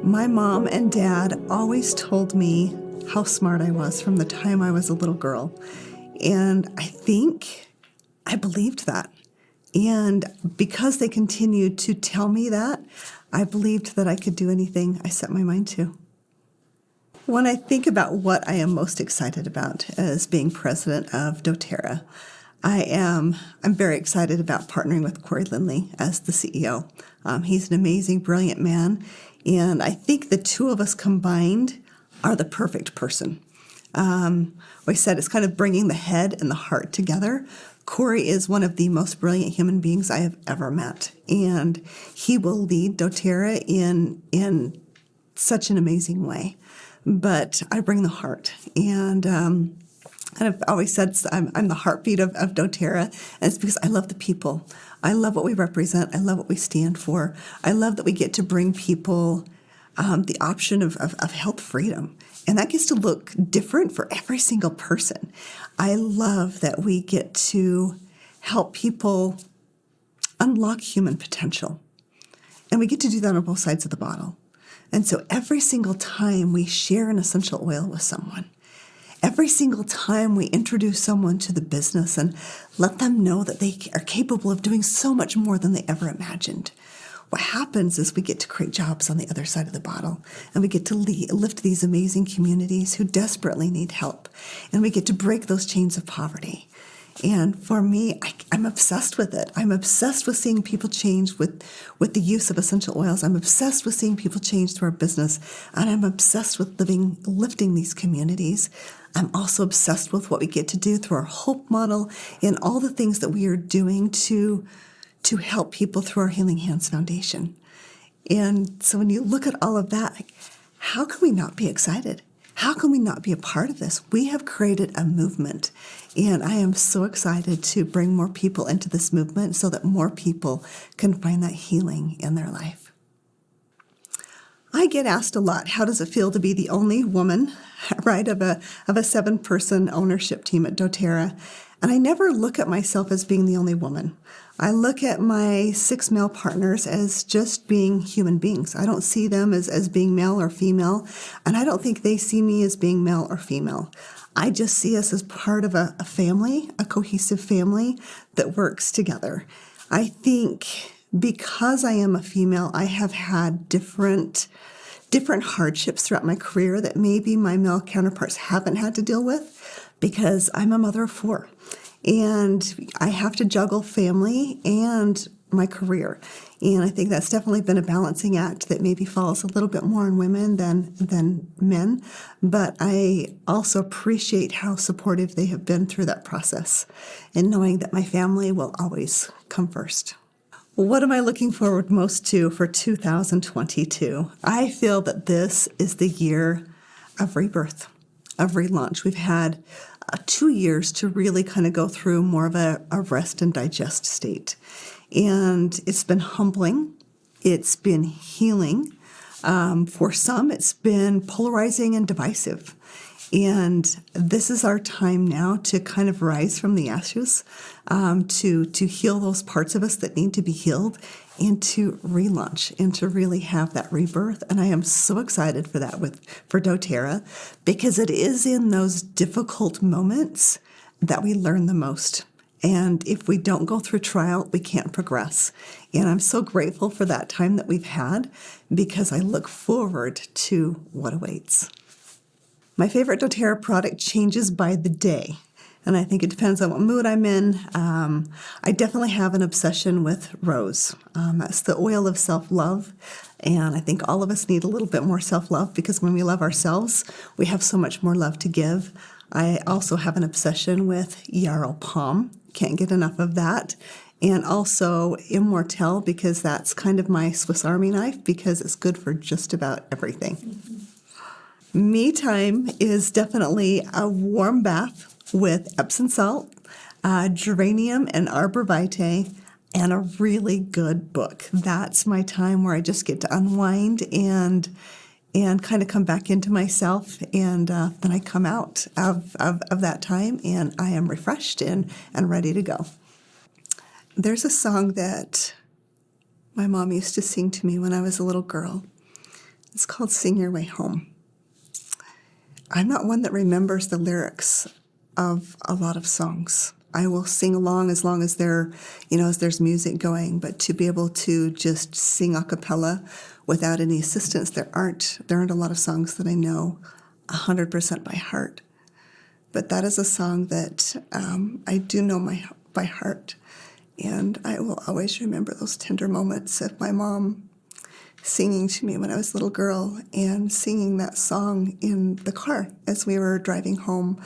My mom and dad always told me how smart I was from the time I was a little girl. And I think I believed that. And because they continued to tell me that, I believed that I could do anything I set my mind to. When I think about what I am most excited about as being president of doTERRA, I'm very excited about partnering with Corey Lindley as the CEO. He's an amazing, brilliant man, and I think the two of us combined are the perfect person. Like I said, it's kind of bringing the head and the heart together. Corey is one of the most brilliant human beings I have ever met, and he will lead doTERRA in such an amazing way. But I bring the heart, and I've always said I'm the heartbeat of doTERRA, and it's because I love the people. I love what we represent. I love what we stand for. I love that we get to bring people the option of health freedom, and that gets to look different for every single person. I love that we get to help people unlock human potential, and we get to do that on both sides of the bottle. And so every single time we share an essential oil with someone, every single time we introduce someone to the business and let them know that they are capable of doing so much more than they ever imagined, what happens is we get to create jobs on the other side of the bottle, and we get to lift these amazing communities who desperately need help, and we get to break those chains of poverty. And for me, I'm obsessed with it. I'm obsessed with seeing people change with the use of essential oils. I'm obsessed with seeing people change through our business, and I'm obsessed with lifting these communities. I'm also obsessed with what we get to do through our Hope model and all the things that we are doing to help people through our Healing Hands Foundation. And so when you look at all of that, how can we not be excited? How can we not be a part of this? We have created a movement, and I am so excited to bring more people into this movement so that more people can find that healing in their life. I get asked a lot, how does it feel to be the only woman, right, of a 7-person ownership team at doTERRA? And I never look at myself as being the only woman. I look at my 6 male partners as just being human beings. I don't see them as being male or female, and I don't think they see me as being male or female. I just see us as part of a family, a cohesive family that works together. I think because I am a female, I have had different hardships throughout my career that maybe my male counterparts haven't had to deal with, because I'm a mother of 4. And I have to juggle family and my career. And I think that's definitely been a balancing act that maybe falls a little bit more on women than men. But I also appreciate how supportive they have been through that process, and knowing that my family will always come first. What am I looking forward most to for 2022? I feel that this is the year of rebirth, of relaunch. We've had 2 years to really kind of go through more of a rest and digest state. And it's been humbling. It's been healing. For some, it's been polarizing and divisive. And this is our time now to kind of rise from the ashes, to heal those parts of us that need to be healed, and to relaunch and to really have that rebirth. And I am so excited for that for doTERRA, because it is in those difficult moments that we learn the most. And if we don't go through trial, we can't progress. And I'm so grateful for that time that we've had, because I look forward to what awaits. My favorite doTERRA product changes by the day, and I think it depends on what mood I'm in. I definitely have an obsession with rose. That's the oil of self-love, and I think all of us need a little bit more self-love, because when we love ourselves, we have so much more love to give. I also have an obsession with yarrow palm. Can't get enough of that. And also Immortelle, because that's kind of my Swiss Army knife, because it's good for just about everything. Me time is definitely a warm bath with Epsom salt, geranium and arborvitae, and a really good book. That's my time where I just get to unwind and kind of come back into myself, and then I come out of that time, and I am refreshed and ready to go. There's a song that my mom used to sing to me when I was a little girl. It's called Sing Your Way Home. I'm not one that remembers the lyrics of a lot of songs. I will sing along as long as as there's music going, but to be able to just sing a cappella without any assistance, there aren't a lot of songs that I know 100% by heart. But that is a song that I do know by heart, and I will always remember those tender moments of my mom singing to me when I was a little girl and singing that song in the car as we were driving home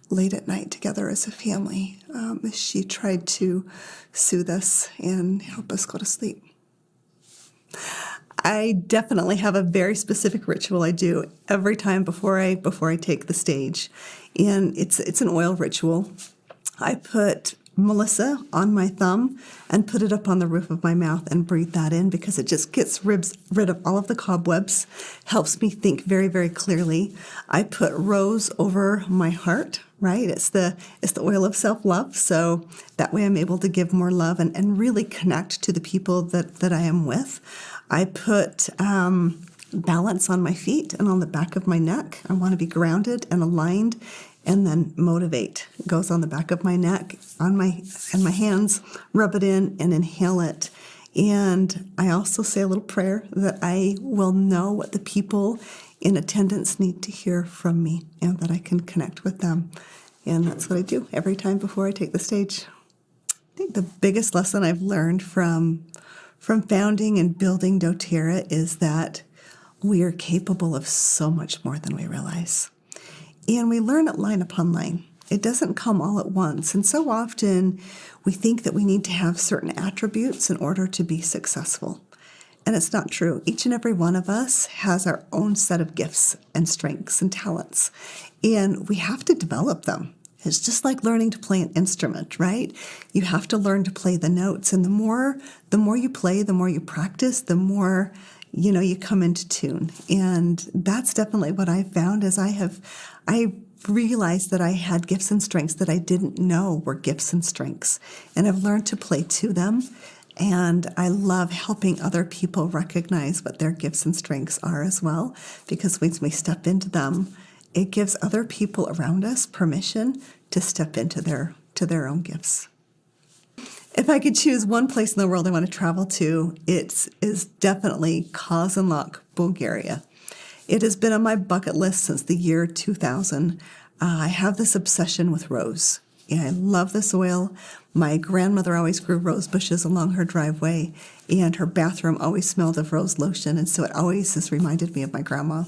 late at night together as a family. She tried to soothe us and help us go to sleep. I definitely have a very specific ritual I do every time before I take the stage, and it's an oil ritual. I put Melissa on my thumb and put it up on the roof of my mouth and breathe that in because it just gets rid of all of the cobwebs, helps me think very, very clearly. I put rose over my heart, right? It's the oil of self-love, so that way I'm able to give more love and really connect to the people that I am with. I put balance on my feet and on the back of my neck. I want to be grounded and aligned. And then motivate goes on the back of my neck, and my hands, rub it in and inhale it. And I also say a little prayer that I will know what the people in attendance need to hear from me and that I can connect with them. And that's what I do every time before I take the stage. I think the biggest lesson I've learned from founding and building doTERRA is that we are capable of so much more than we realize. And we learn it line upon line. It doesn't come all at once. And so often we think that we need to have certain attributes in order to be successful. And it's not true. Each and every one of us has our own set of gifts and strengths and talents. And we have to develop them. It's just like learning to play an instrument, right? You have to learn to play the notes. And the more you play, the more you practice, the more you come into tune. And that's definitely what I found is I realized that I had gifts and strengths that I didn't know were gifts and strengths. And I've learned to play to them. And I love helping other people recognize what their gifts and strengths are as well, because once we step into them, it gives other people around us permission to step into their own gifts. If I could choose one place in the world I want to travel to, it is definitely Kazanlak, Bulgaria. It has been on my bucket list since the year 2000. I have this obsession with rose. Yeah, I love this oil. My grandmother always grew rose bushes along her driveway, and her bathroom always smelled of rose lotion, and so it always has reminded me of my grandma.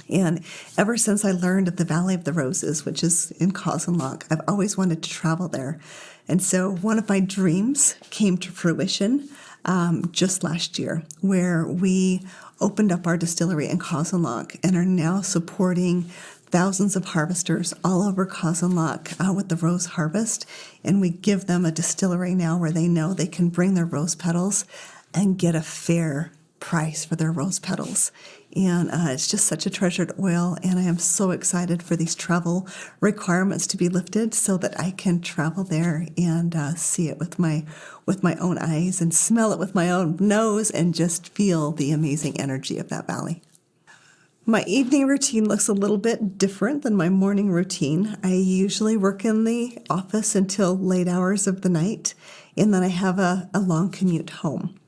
And ever since I learned of the Valley of the Roses, which is in Kazanlak, I've always wanted to travel there. And so one of my dreams came to fruition just last year, where we opened up our distillery in Kazanlak and are now supporting thousands of harvesters all over Kazanlak with the rose harvest. And we give them a distillery now where they know they can bring their rose petals and get a fair price for their rose petals. And it's just such a treasured oil, and I am so excited for these travel requirements to be lifted so that I can travel there and see it with my own eyes and smell it with my own nose and just feel the amazing energy of that valley. My evening routine looks a little bit different than my morning routine. I usually work in the office until late hours of the night, and then I have a long commute home.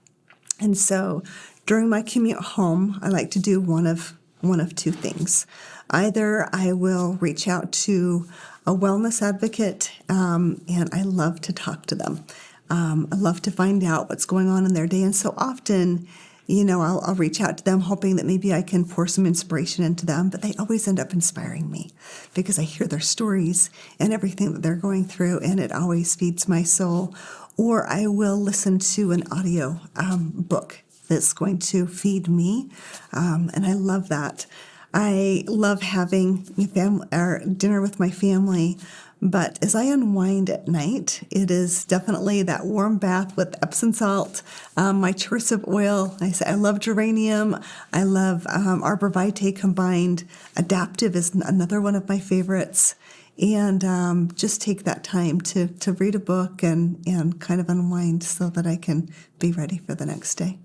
And so during my commute home, I like to do one of two things. Either I will reach out to a wellness advocate, and I love to talk to them. I love to find out what's going on in their day. And so often, I'll reach out to them hoping that maybe I can pour some inspiration into them, but they always end up inspiring me because I hear their stories and everything that they're going through, and it always feeds my soul. Or I will listen to an audio book that's going to feed me, and I love that. I love having dinner with my family, but as I unwind at night, it is definitely that warm bath with Epsom salt, my choice of oil. I love geranium. I love arbor vitae combined. Adaptive is another one of my favorites. And just take that time to read a book and kind of unwind so that I can be ready for the next day.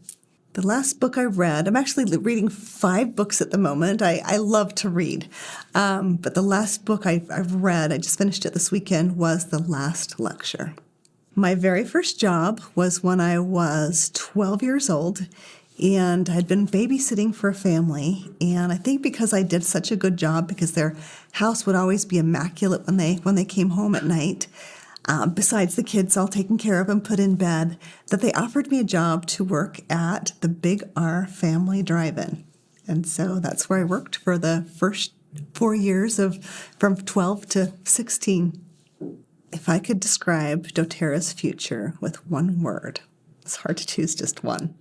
The last book I read, I'm actually reading 5 books at the moment. I love to read. But the last book I've read, I just finished it this weekend, was The Last Lecture. My very first job was when I was 12 years old, and I'd been babysitting for a family. And I think because I did such a good job, because their house would always be immaculate when they came home at night, besides the kids all taken care of and put in bed, that they offered me a job to work at the Big R Family Drive-In. And so that's where I worked for the first 4 years from 12 to 16. If I could describe doTERRA's future with one word, it's hard to choose just one,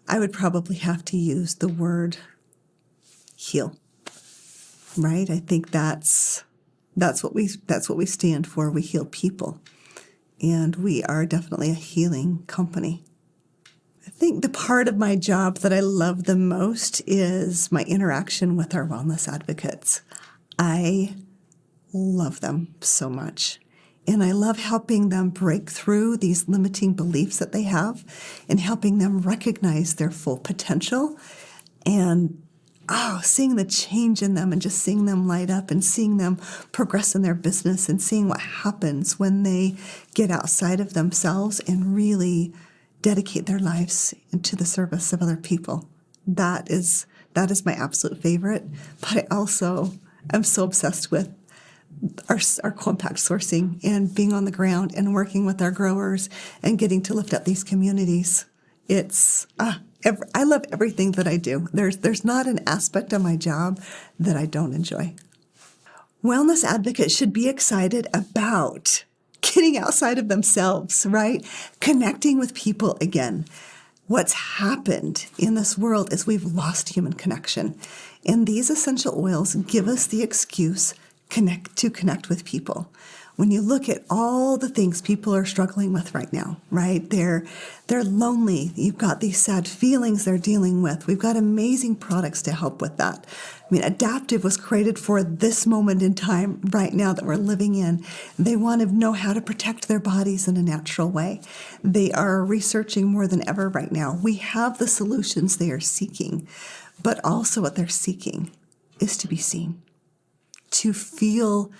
I would probably have to use the word heal. Right? I think that's what we stand for. We heal people, and we are definitely a healing company. I think the part of my job that I love the most is my interaction with our wellness advocates. I love them so much, and I love helping them break through these limiting beliefs that they have, and helping them recognize their full potential, and seeing the change in them, and just seeing them light up, and seeing them progress in their business, and seeing what happens when they get outside of themselves and really dedicate their lives into the service of other people. That is my absolute favorite. But I also am so obsessed with our compact sourcing, and being on the ground and working with our growers and getting to lift up these communities. I love everything that I do. There's not an aspect of my job that I don't enjoy. Wellness advocates should be excited about getting outside of themselves, right? Connecting with people again. What's happened in this world is we've lost human connection. And these essential oils give us the excuse to connect with people. When you look at all the things people are struggling with right now, right? They're lonely. You've got these sad feelings they're dealing with. We've got amazing products to help with that. I mean, Adaptive was created for this moment in time right now that we're living in. They want to know how to protect their bodies in a natural way. They are researching more than ever right now. We have the solutions they are seeking, but also what they're seeking is to be seen, to feel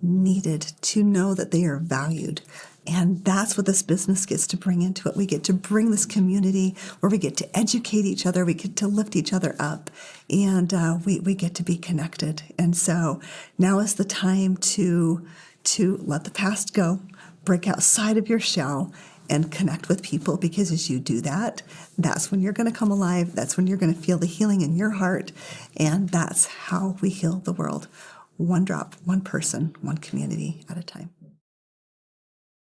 needed, to know that they are valued. And that's what this business gets to bring into it. We get to bring this community where we get to educate each other, we get to lift each other up, and we get to be connected. And so now is the time to let the past go, break outside of your shell, and connect with people, because as you do that, that's when you're going to come alive. That's when you're going to feel the healing in your heart. And that's how we heal the world. One drop, one person, one community at a time.